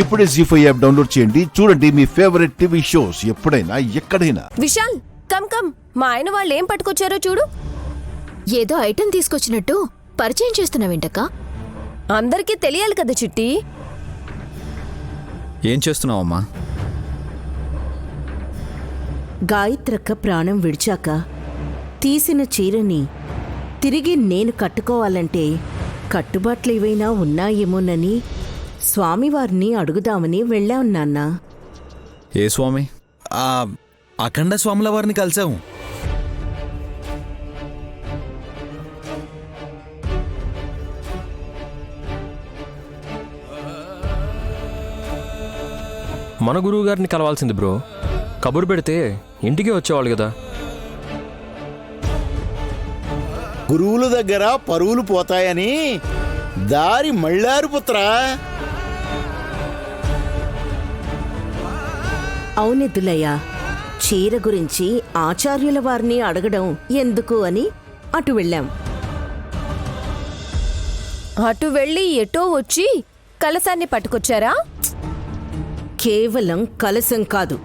ఇప్పుడే జీ5 app download చేయండి. చూడండి మీ ఫేవరెట్ టీవీ షోస్ ఎప్పుడైనా ఎక్కడైనా. విశాల్ కమ్ మా ఆయన వాళ్ళు ఏం పట్టుకొచ్చారో చూడు. ఏదో ఐటెం తీసుకొచ్చినట్టు పరిచయం చేస్తున్నావేంటక్క? అందరికీ తెలియాలి కదా చిట్టి. ఏం చేస్తున్నావమ్మా? గాయత్రక్క ప్రాణం విడిచాక తీసిన చీరని తిరిగి నేను కట్టుకోవాలంటే కట్టుబాట్లు ఏవైనా ఉన్నాయేమోనని స్వామివారిని అడుగుదామని వెళ్ళాం నాన్నా. ఏ స్వామి? అఖండ స్వాముల వారిని కలిసాము. మన గురువు గారిని కలవాల్సింది బ్రో. కబురు పెడితే ఇంటికి వచ్చేవాళ్ళు కదా. గురువుల దగ్గర పరువులు పోతాయని దారి మళ్ళారు పుత్రా. అవునెద్దులయ్యా, చీర గురించి ఆచార్యుల వారిని అడగడం ఎందుకు అని అటు వెళ్ళాం. అటు వెళ్ళి ఎటో వచ్చి కలసాన్ని పట్టుకొచ్చారా? కేవలం కలసం కాదు,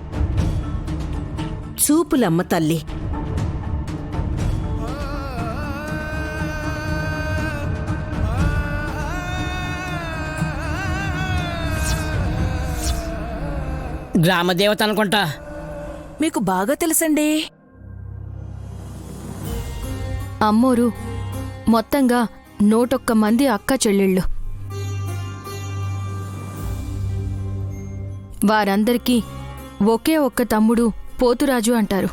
చూపులమ్మ తల్లి. గ్రామదేవత అనుకుంటా. మీకు బాగా తెలుసండి. అమ్మోరు మొత్తంగా 101 మంది అక్క చెల్లెళ్ళు. వారందరికీ ఒకే ఒక్క తమ్ముడు పోతురాజు అంటారు.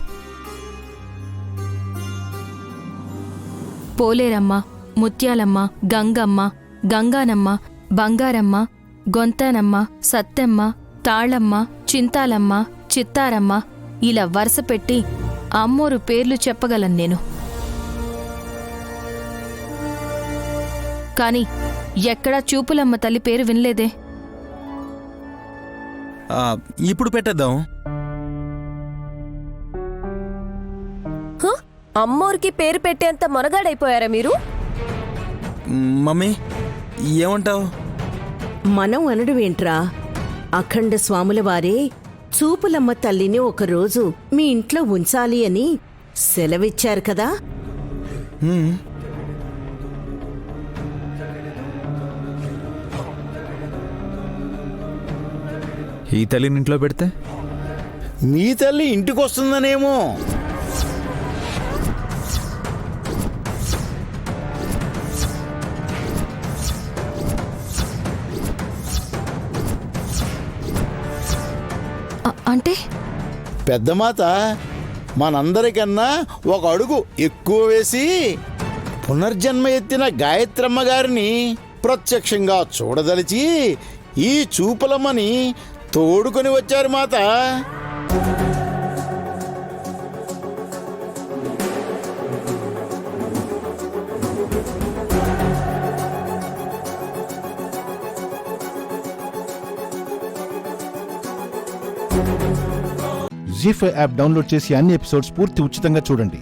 పోలేరమ్మ, ముత్యాలమ్మ, గంగమ్మ, గంగానమ్మ, బంగారమ్మ, గొంతానమ్మ, సత్తెమ్మ, తాళమ్మ, చింతాలమ్మ, చిత్తారమ్మ ఇలా వరుస పెట్టి అమ్మోరు పేర్లు చెప్పగలను నేను. కాని ఎక్కడా చూపులమ్మ తల్లి పేరు వినలేదే. ఇప్పుడు పెట్టేద్దాం. అమ్మోరికి పేరు పెట్టేంత మొనగాడైపోయారా మీరు? మమ్మీ ఏమంటావు? మనం అనడువేంట్రా, అఖండ స్వాముల వారే చూపులమ్మ తల్లిని ఒకరోజు మీ ఇంట్లో ఉంచాలి అని సెలవిచ్చారు కదా. ఈ తల్లిని ఇంట్లో పెడితే మీ తల్లి ఇంటికొస్తుందనేమో. అంటే పెద్దమాత మనందరికన్నా ఒక అడుగు ఎక్కువ వేసి పునర్జన్మ ఎత్తిన గాయత్రమ్మ గారిని ప్రత్యక్షంగా చూడదలిచి ఈ చూపులమ్మని తోడుకొని వచ్చారు మాత. జీ5 యాప్ డౌన్లోడ్ చేసి అన్ని ఎపిసోడ్స్ పూర్తి ఉచితంగా చూడండి.